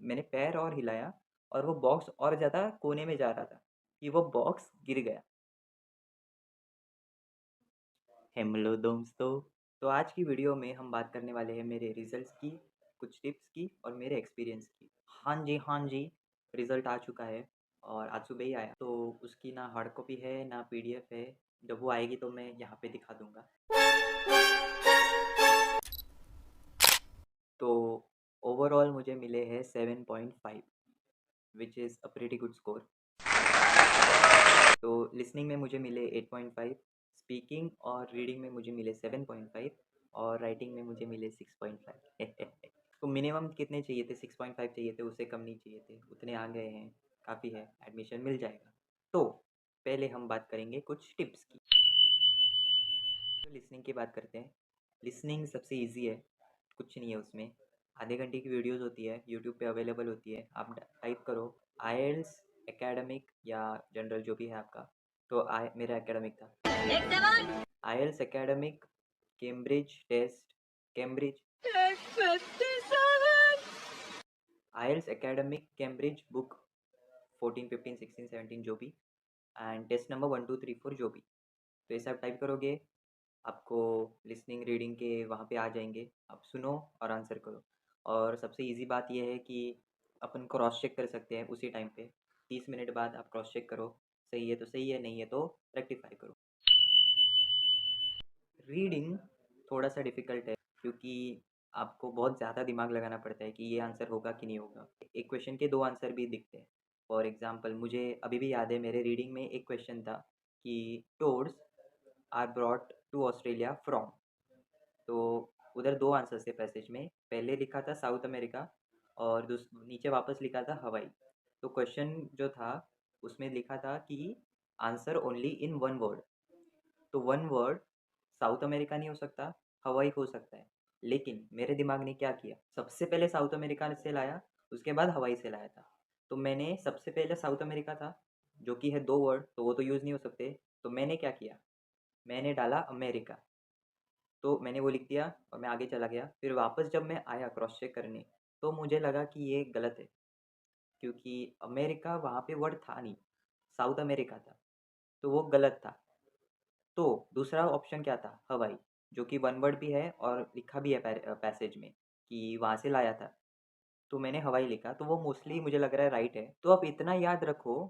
मैंने पैर और हिलाया और वो बॉक्स और ज़्यादा कोने में जा रहा था कि वो बॉक्स गिर गया। हेलो दोस्तों। तो आज की वीडियो में हम बात करने वाले हैं मेरे रिजल्ट्स की, कुछ टिप्स की और मेरे एक्सपीरियंस की। हाँ जी, हाँ जी। रिज़ल्ट आ चुका है और आज सुबह ही आया। तो उसकी ना हार्ड कॉपी है ना पीडीएफ है। जब वो आएगी तो मैं यहाँ पे दिखा दूँगा। तो ओवरऑल मुझे मिले हैं 7.5, which is a pretty good score. तो लिसनिंग में मुझे मिले 8.5, स्पीकिंग और रीडिंग में मुझे मिले 7.5 और राइटिंग में मुझे मिले 6.5। तो मिनिमम कितने चाहिए थे? 6.5 चाहिए थे, उससे कम नहीं चाहिए थे। उतने आ गए हैं, काफ़ी है, एडमिशन मिल जाएगा। तो पहले हम बात करेंगे कुछ टिप्स की। तो लिसनिंग की बात करते हैं। लिसनिंग सबसे ईजी है, कुछ नहीं है उसमें। आधे घंटे की वीडियोस होती है, यूट्यूब पे अवेलेबल होती है। आप टाइप करो आईएलटीएस एकेडमिक या जनरल जो भी है आपका। तो मेरा एकेडमिक था। IELTS academic Cambridge test, Cambridge IELTS academic Cambridge book 14, 15, 16, 17 जो भी, एंड टेस्ट नंबर 1, 2, 3, 4 जो भी। तो ये सब टाइप करोगे, आपको लिसनिंग रीडिंग के वहाँ पे आ जाएंगे। आप सुनो और आंसर करो। और सबसे इजी बात यह है कि अपन क्रॉस चेक कर सकते हैं उसी टाइम पे। 30 मिनट बाद आप क्रॉस चेक करो, सही है तो सही है, नहीं है तो रेक्टिफाई करो। रीडिंग थोड़ा सा डिफ़िकल्ट है क्योंकि आपको बहुत ज़्यादा दिमाग लगाना पड़ता है कि ये आंसर होगा कि नहीं होगा। एक क्वेश्चन के 2 आंसर भी दिखते हैं। फॉर एग्ज़ाम्पल मुझे अभी भी याद है, मेरे रीडिंग में एक क्वेश्चन था कि toads are brought to Australia from. तो उधर 2 आंसर्स थे पैसेज में। पहले लिखा था साउथ अमेरिका और नीचे वापस लिखा था हवाई। तो क्वेश्चन जो था उसमें लिखा था कि answer only in one word. तो वन वर्ड साउथ अमेरिका नहीं हो सकता, हवाई हो सकता है। लेकिन मेरे दिमाग ने क्या किया, सबसे पहले साउथ अमेरिका से लाया, उसके बाद हवाई से लाया था। तो मैंने सबसे पहले साउथ अमेरिका था, जो कि है 2 वर्ड, तो वो तो यूज़ नहीं हो सकते। तो मैंने क्या किया, मैंने डाला अमेरिका। तो मैंने वो लिख दिया और मैं आगे चला गया। फिर वापस जब मैं आया क्रॉस चेक करने, तो मुझे लगा कि ये गलत है क्योंकि अमेरिका वहाँ पे वर्ड था नहीं, साउथ अमेरिका था। तो वो गलत था। तो दूसरा ऑप्शन क्या था, हवाई, जो कि वन वर्ड भी है और लिखा भी है पैसेज में कि वहाँ से लाया था। तो मैंने हवाई लिखा, तो वो मोस्टली मुझे लग रहा है राइट है। तो आप इतना याद रखो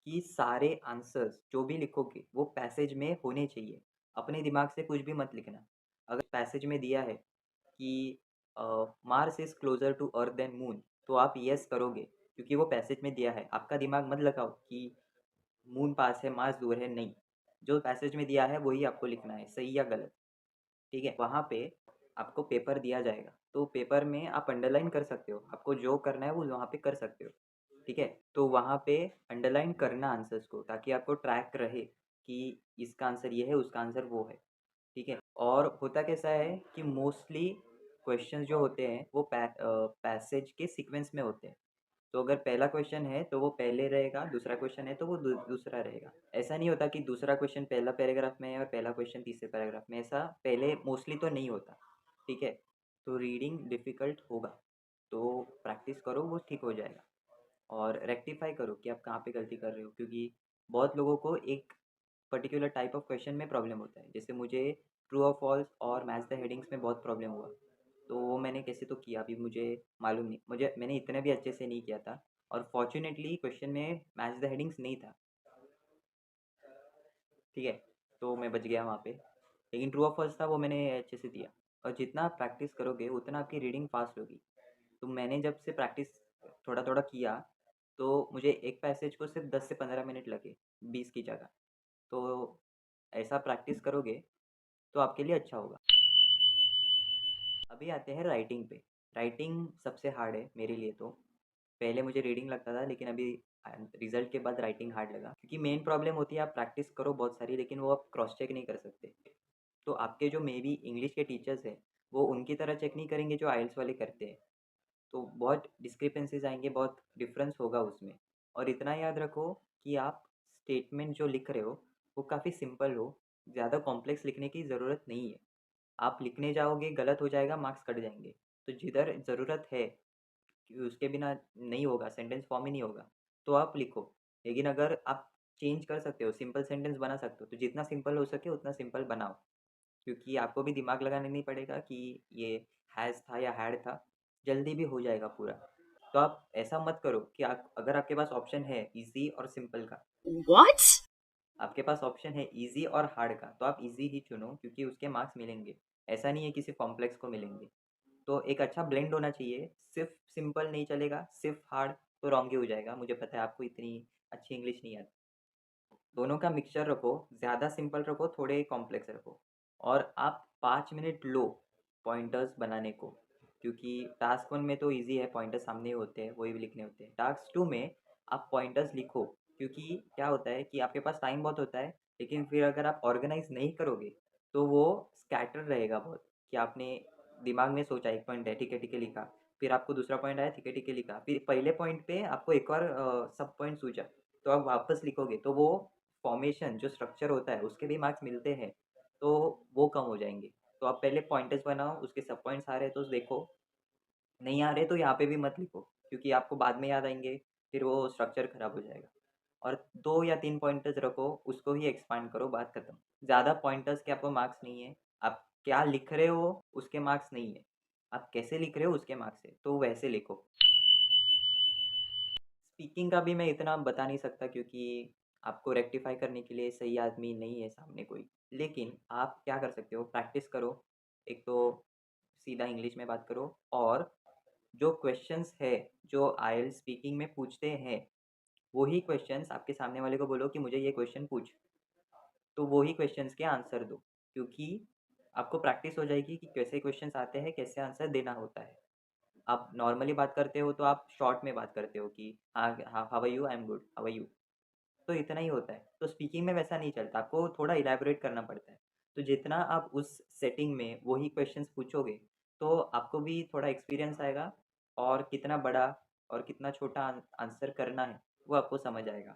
कि सारे आंसर्स जो भी लिखोगे वो पैसेज में होने चाहिए। अपने दिमाग से कुछ भी मत लिखना। अगर पैसेज में दिया है कि Mars is closer to Earth than moon, तो आप यस करोगे क्योंकि वो पैसेज में दिया है। आपका दिमाग मत लगाओ कि मून पास है मार्स दूर है, नहीं। जो पैसेज में दिया है वही आपको लिखना है, सही या गलत। ठीक है, वहाँ पे आपको पेपर दिया जाएगा, तो पेपर में आप अंडरलाइन कर सकते हो, आपको जो करना है वो वहाँ पे कर सकते हो। ठीक है, तो वहाँ पे अंडरलाइन करना आंसर्स को, ताकि आपको ट्रैक रहे कि इसका आंसर ये है, उसका आंसर वो है। ठीक है, और होता कैसा है कि मोस्टली क्वेश्चंस जो होते हैं वो पैसेज के सीक्वेंस में होते हैं। तो अगर पहला क्वेश्चन है तो वो पहले रहेगा, दूसरा क्वेश्चन है तो वो दूसरा रहेगा। ऐसा नहीं होता कि दूसरा क्वेश्चन पहला पैराग्राफ में है और पहला क्वेश्चन तीसरे पैराग्राफ में, ऐसा पहले मोस्टली तो नहीं होता। ठीक है, तो रीडिंग डिफ़िकल्ट होगा, तो प्रैक्टिस करो, वो ठीक हो जाएगा। और रेक्टिफाई करो कि आप कहाँ पे गलती कर रहे हो, क्योंकि बहुत लोगों को एक पर्टिकुलर टाइप ऑफ क्वेश्चन में प्रॉब्लम होता है। जैसे मुझे ट्रू और फॉल्स और मैच द हेडिंग्स में बहुत प्रॉब्लम हुआ। तो वो मैंने कैसे तो किया अभी मुझे मालूम नहीं, मैंने इतने भी अच्छे से नहीं किया था। और फॉर्चुनेटली क्वेश्चन में मैच द हेडिंग्स नहीं था। ठीक है, तो मैं बच गया वहाँ पे। लेकिन ट्रू और फॉल्स था, वो मैंने अच्छे से दिया। और जितना आप प्रैक्टिस करोगे उतना आपकी रीडिंग फास्ट होगी। तो मैंने जब से प्रैक्टिस थोड़ा थोड़ा किया, तो मुझे एक पैसेज को सिर्फ 10 से 15 मिनट लगे, 20 की जगह। तो ऐसा प्रैक्टिस करोगे तो आपके लिए अच्छा होगा। अभी आते हैं राइटिंग पे। राइटिंग सबसे हार्ड है मेरे लिए तो। पहले मुझे रीडिंग लगता था, लेकिन अभी रिजल्ट के बाद राइटिंग हार्ड लगा, क्योंकि मेन प्रॉब्लम होती है आप प्रैक्टिस करो बहुत सारी, लेकिन वो आप क्रॉस चेक नहीं कर सकते। तो आपके जो मे बी इंग्लिश के टीचर्स हैं, वो उनकी तरह चेक नहीं करेंगे जो आइल्स वाले करते हैं। तो बहुत डिस्क्रिपेंसीज आएंगे, बहुत डिफरेंस होगा उसमें। और इतना याद रखो कि आप स्टेटमेंट जो लिख रहे हो वो काफ़ी सिंपल हो, ज़्यादा कॉम्प्लेक्स लिखने की ज़रूरत नहीं है। आप लिखने जाओगे गलत हो जाएगा, मार्क्स कट जाएंगे। तो जिधर ज़रूरत है कि उसके बिना नहीं होगा, सेंटेंस फॉर्म ही नहीं होगा, तो आप लिखो। लेकिन अगर आप चेंज कर सकते हो, सिंपल सेंटेंस बना सकते हो, तो जितना सिंपल हो सके उतना सिंपल बनाओ, क्योंकि आपको भी दिमाग लगाना नहीं पड़ेगा कि ये हैज़ था या हैड था, जल्दी भी हो जाएगा पूरा। तो आप ऐसा मत करो कि आप, अगर आपके पास ऑप्शन है इजी और सिंपल का, What? आपके पास ऑप्शन है इजी और हार्ड का, तो आप इजी ही चुनो, क्योंकि उसके मार्क्स मिलेंगे। ऐसा नहीं है कि सिर्फ कॉम्प्लेक्स को मिलेंगे। तो एक अच्छा ब्लेंड होना चाहिए, सिर्फ सिंपल नहीं चलेगा, सिर्फ हार्ड तो रॉन्ग ही हो जाएगा। मुझे पता है आपको इतनी अच्छी इंग्लिश नहीं आती। दोनों का मिक्सचर रखो, ज़्यादा सिंपल रखो, थोड़े कॉम्प्लेक्स रखो। और आप 5 मिनट लो पॉइंटर्स बनाने को, क्योंकि टास्क 1 में तो इजी है, पॉइंटर्स सामने ही होते हैं, वही भी लिखने होते हैं। टास्क 2 में आप पॉइंटर्स लिखो, क्योंकि क्या होता है कि आपके पास टाइम बहुत होता है, लेकिन फिर अगर आप ऑर्गेनाइज नहीं करोगे तो वो स्कैटर रहेगा बहुत, कि आपने दिमाग में सोचा एक पॉइंट है, ठीक है लिखा, फिर आपको दूसरा पॉइंट आया, ठीक है लिखा, फिर पहले पॉइंट पे आपको एक और सब पॉइंट सूझा, तो आप वापस लिखोगे, तो वो फॉर्मेशन जो स्ट्रक्चर होता है उसके भी मार्क्स मिलते हैं, तो वो कम हो जाएंगे। तो आप पहले पॉइंटर्स बनाओ, उसके सब पॉइंट्स आ रहे हैं तो देखो, नहीं आ रहे तो यहाँ पे भी मत लिखो, क्योंकि आपको बाद में याद आएंगे, फिर वो स्ट्रक्चर खराब हो जाएगा। और 2 या 3 पॉइंटर्स रखो, उसको ही एक्सपांड करो, बात खत्म। ज़्यादा पॉइंटर्स के आपको मार्क्स नहीं है, आप क्या लिख रहे हो उसके मार्क्स नहीं है, आप कैसे लिख रहे हो उसके मार्क्स है, तो वैसे लिखो। स्पीकिंग का भी मैं इतना बता नहीं सकता, क्योंकि आपको रेक्टिफाई करने के लिए सही आदमी नहीं है सामने कोई। लेकिन आप क्या कर सकते हो, प्रैक्टिस करो। एक तो सीधा इंग्लिश में बात करो, और जो क्वेश्चंस है जो आईएलटीएस स्पीकिंग में पूछते हैं, वही क्वेश्चंस आपके सामने वाले को बोलो कि मुझे ये क्वेश्चन पूछ, तो वही क्वेश्चंस के आंसर दो, क्योंकि आपको प्रैक्टिस हो जाएगी कि कैसे क्वेश्चंस आते हैं, कैसे आंसर देना होता है। आप नॉर्मली बात करते हो तो आप शॉर्ट में बात करते हो कि हाँ हाँ, how are you, I am good, how are you, तो इतना ही होता है। तो स्पीकिंग में वैसा नहीं चलता, आपको थोड़ा इलैबोरेट करना पड़ता है। तो जितना आप उस सेटिंग में वही क्वेश्चंस पूछोगे, तो आपको भी थोड़ा एक्सपीरियंस आएगा, और कितना बड़ा और कितना छोटा आंसर करना है वो आपको समझ आएगा।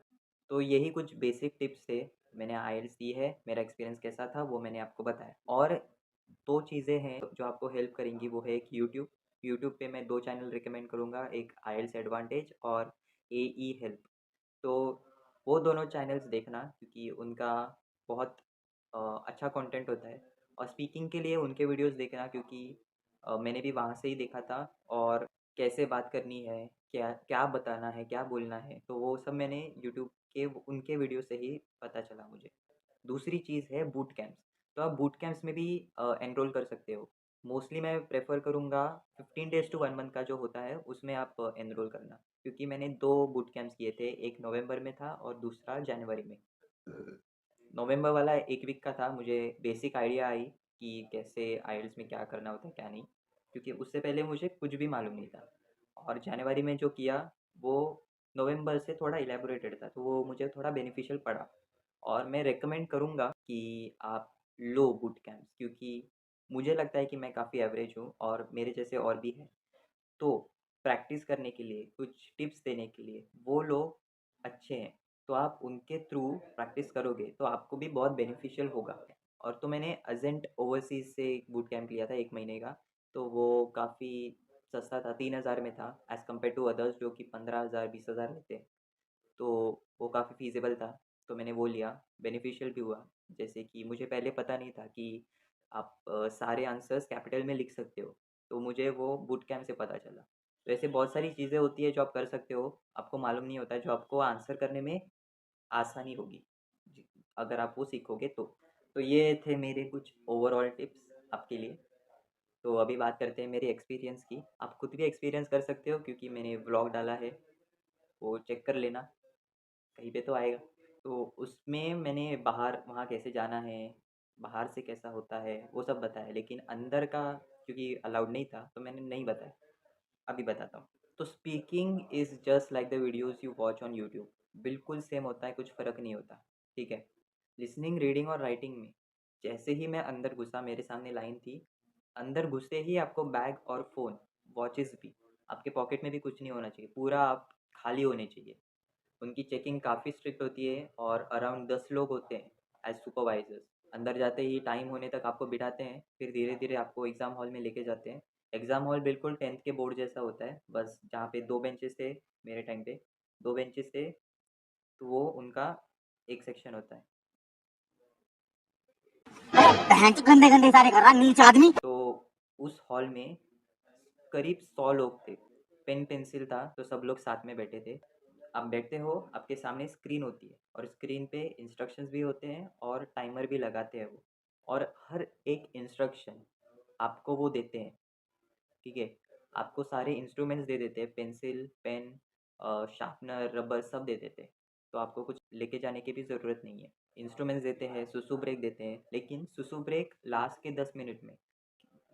तो यही कुछ बेसिक टिप्स थे, मैंने आईएलटीएस दी है, मेरा एक्सपीरियंस कैसा था वो मैंने आपको बताया। और 2 चीज़ें हैं जो आपको हेल्प करेंगी, वो है एक यूट्यूब। यूट्यूब पे मैं 2 चैनल रिकमेंड करूँगा, एक आईएलटीएस एडवांटेज और एई हेल्प। तो वो दोनों चैनल्स देखना, क्योंकि उनका बहुत अ, अच्छा कंटेंट होता है। और स्पीकिंग के लिए उनके वीडियोस देखना, क्योंकि मैंने भी वहाँ से ही देखा था, और कैसे बात करनी है, क्या क्या बताना है, क्या बोलना है, तो वो सब मैंने यूट्यूब के उनके वीडियो से ही पता चला मुझे। दूसरी चीज़ है बूट कैंप्स। तो आप बूट कैंप्स में भी एनरोल कर सकते हो। मोस्टली मैं प्रेफर करूँगा 15 डेज़ टू 1 मंथ का जो होता है उसमें आप एनरोल करना, क्योंकि मैंने 2 बूट कैंप्स किए थे, एक नवंबर में था और दूसरा जनवरी में। नवंबर वाला 1 वीक का था, मुझे बेसिक आइडिया आई कि कैसे आइल्स में क्या करना होता है क्या नहीं, क्योंकि उससे पहले मुझे कुछ भी मालूम नहीं था। और जनवरी में जो किया वो नवंबर से थोड़ा इलेबोरेटेड था, तो वो मुझे थोड़ा बेनिफिशियल पड़ा। और मैं रेकमेंड करूँगा कि आप लो बूट कैंप्स, क्योंकि मुझे लगता है कि मैं काफ़ी एवरेज हूँ और मेरे जैसे और भी हैं। तो प्रैक्टिस करने के लिए, कुछ टिप्स देने के लिए वो लोग अच्छे हैं, तो आप उनके थ्रू प्रैक्टिस करोगे तो आपको भी बहुत बेनिफिशियल होगा। और तो मैंने अजेंट ओवरसीज़ से एक बूट कैंप लिया था 1 महीने का, तो वो काफ़ी सस्ता था, 3,000 में था, एज़ कम्पेयर टू अदर्स जो कि 15,000 20,000 लेते हैं। तो वो काफ़ी फ़ीज़िबल था, तो मैंने वो लिया, बेनिफिशियल भी हुआ। जैसे कि मुझे पहले पता नहीं था कि आप सारे आंसर्स कैपिटल में लिख सकते हो, तो मुझे वो बूट कैंप से पता चला। तो ऐसे बहुत सारी चीज़ें होती है जो आप कर सकते हो, आपको मालूम नहीं होता है, जो आपको आंसर करने में आसानी होगी, जी, अगर आप वो सीखोगे तो। तो ये थे मेरे कुछ ओवरऑल टिप्स आपके लिए। तो अभी बात करते हैं मेरे एक्सपीरियंस की। आप खुद भी एक्सपीरियंस कर सकते हो, क्योंकि मैंने व्लॉग डाला है, वो चेक कर लेना, कहीं पे तो आएगा। तो उसमें मैंने बाहर वहाँ कैसे जाना है, बाहर से कैसा होता है, वो सब बताया, लेकिन अंदर का क्योंकि अलाउड नहीं था तो मैंने नहीं बताया। अभी बताता हूँ। तो speaking is just like the videos you watch on YouTube. बिल्कुल सेम होता है, कुछ फ़र्क नहीं होता, ठीक है? लिसनिंग, रीडिंग और राइटिंग में जैसे ही मैं अंदर घुसा, मेरे सामने लाइन थी, अंदर घुसते ही आपको बैग और फ़ोन, वॉचेस भी, आपके पॉकेट में भी कुछ नहीं होना चाहिए, पूरा आप खाली होने चाहिए। उनकी चेकिंग काफ़ी स्ट्रिक्ट होती है, और अराउंड 10 लोग होते हैं एज़ सुपरवाइज़र्स। अंदर जाते ही टाइम होने तक आपको बिठाते हैं, फिर धीरे-धीरे आपको एग्ज़ाम हॉल में लेके जाते हैं। एग्ज़ाम हॉल बिल्कुल 10th के बोर्ड जैसा होता है, बस जहाँ पे 2 बेंचेस थे मेरे टाइम पे, 2 बेंचेस थे, तो वो उनका एक सेक्शन होता है। गंदे गंदे सारे कर रहा नीच आदमी। तो उस हॉल में करीब 100 लोग थे। पेन पेंसिल था तो सब लोग साथ में बैठे थे। आप बैठते हो, आपके सामने स्क्रीन होती है और स्क्रीन पे इंस्ट्रक्शंस भी होते हैं और टाइमर भी लगाते हैं वो, और हर एक इंस्ट्रक्शन आपको वो देते हैं, ठीक है? आपको सारे इंस्ट्रूमेंट्स दे देते हैं, पेंसिल, पेन, शार्पनर, रबर सब दे देते हैं। तो आपको कुछ लेके जाने की भी ज़रूरत नहीं है। इंस्ट्रूमेंट्स देते हैं, सुसु ब्रेक देते हैं, लेकिन सुसु ब्रेक लास्ट के 10 मिनट में।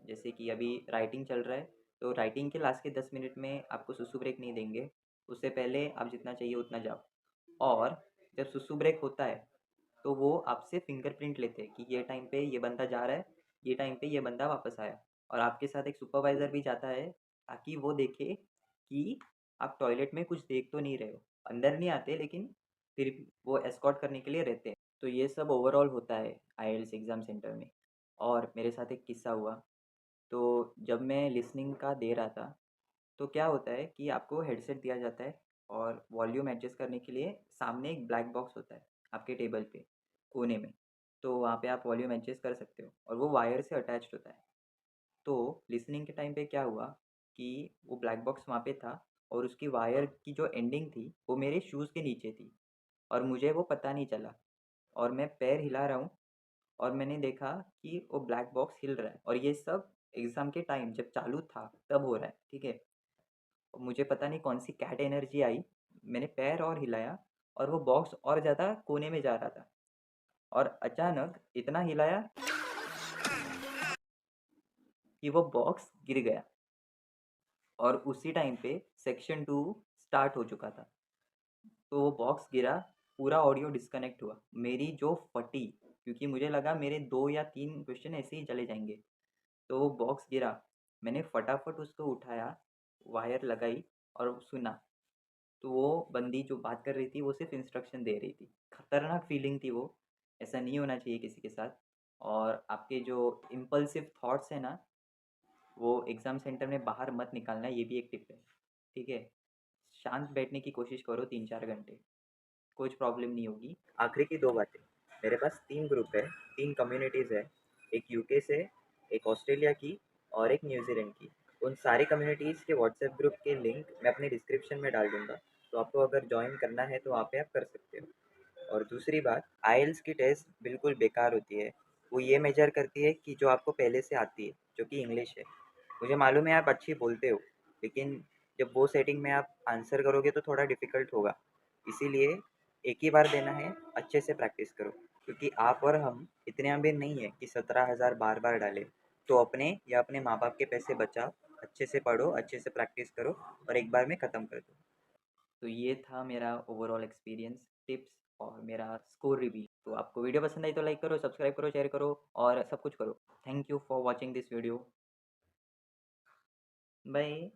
जैसे कि अभी राइटिंग चल रहा है, तो राइटिंग के लास्ट के 10 मिनट में आपको सुसु ब्रेक नहीं देंगे। उससे पहले आप जितना चाहिए उतना जाओ। और जब सुसु ब्रेक होता है, तो वो आपसे फिंगरप्रिंट लेते हैं कि ये टाइम पे ये बंदा जा रहा है, ये टाइम पे ये बंदा वापस आया। और आपके साथ एक सुपरवाइज़र भी जाता है ताकि वो देखे कि आप टॉयलेट में कुछ देख तो नहीं रहे हो। अंदर नहीं आते, लेकिन फिर भी वो एस्कॉर्ट करने के लिए रहते हैं। तो ये सब ओवरऑल होता है आईएलटीएस एग्ज़ाम सेंटर में। और मेरे साथ एक किस्सा हुआ। तो जब मैं लिसनिंग का दे रहा था, तो क्या होता है कि आपको हेडसेट दिया जाता है और वॉल्यूम एडजस्ट करने के लिए सामने एक ब्लैक बॉक्स होता है आपके टेबल पे कोने में। तो वहाँ पे आप वॉल्यूम एडजस्ट कर सकते हो और वो वायर से अटैच्ड होता है। तो लिसनिंग के टाइम पे क्या हुआ कि वो ब्लैक बॉक्स वहाँ पे था और उसकी वायर की जो एंडिंग थी वो मेरे शूज़ के नीचे थी और मुझे वो पता नहीं चला। और मैं पैर हिला रहा हूँ और मैंने देखा कि वो ब्लैक बॉक्स हिल रहा है, और ये सब एग्ज़ाम के टाइम जब चालू था तब हो रहा है, ठीक है? और मुझे पता नहीं कौन सी कैट एनर्जी आई, मैंने पैर और हिलाया और वो बॉक्स और ज़्यादा कोने में जा रहा था, और अचानक इतना हिलाया कि वो बॉक्स गिर गया। और उसी टाइम पे सेक्शन 2 स्टार्ट हो चुका था। तो वो बॉक्स गिरा, पूरा ऑडियो डिस्कनेक्ट हुआ। मेरी जो फटी, क्योंकि मुझे लगा मेरे 2 या 3 क्वेश्चन ऐसे ही चले जाएँगे। तो वो बॉक्स गिरा, मैंने फटाफट उसको उठाया, वायर लगाई और सुना। तो वो बंदी जो बात कर रही थी वो सिर्फ़ इंस्ट्रक्शन दे रही थी। खतरनाक फीलिंग थी वो, ऐसा नहीं होना चाहिए किसी के साथ। और आपके जो इम्पल्सिव थॉट्स हैं ना, वो एग्ज़ाम सेंटर में बाहर मत निकालना, ये भी एक टिप है, ठीक है? शांत बैठने की कोशिश करो 3-4 घंटे, कुछ प्रॉब्लम नहीं होगी। आखिरी की 2 बातें, मेरे पास 3 ग्रुप है, 3 कम्युनिटीज़ है, एक यूके से, एक ऑस्ट्रेलिया की और एक न्यूज़ीलैंड की। उन सारी कम्युनिटीज़ के व्हाट्सएप ग्रुप के लिंक मैं अपने डिस्क्रिप्शन में डाल दूँगा, तो आपको अगर जॉइन करना है तो वहाँ पे आप कर सकते हो। और दूसरी बात, आईएलटीएस की टेस्ट बिल्कुल बेकार होती है। वो ये मेजर करती है कि जो आपको पहले से आती है, जो कि इंग्लिश है। मुझे मालूम है आप अच्छी बोलते हो, लेकिन जब वो सेटिंग में आप आंसर करोगे तो थोड़ा डिफ़िकल्ट होगा। इसीलिए एक ही बार देना है, अच्छे से प्रैक्टिस करो। क्योंकि आप और हम इतने अमीर नहीं हैं कि 17,000 बार-बार डालें। तो अपने या अपने माँ-बाप के पैसे बचाओ, अच्छे से पढ़ो, अच्छे से प्रैक्टिस करो और एक बार में ख़त्म कर दो। तो ये था मेरा ओवरऑल एक्सपीरियंस, टिप्स और मेरा स्कोर रिव्यू। तो आपको वीडियो पसंद आई तो लाइक करो, सब्सक्राइब करो, शेयर करो और सब कुछ करो। Thank you for watching this video. Bye.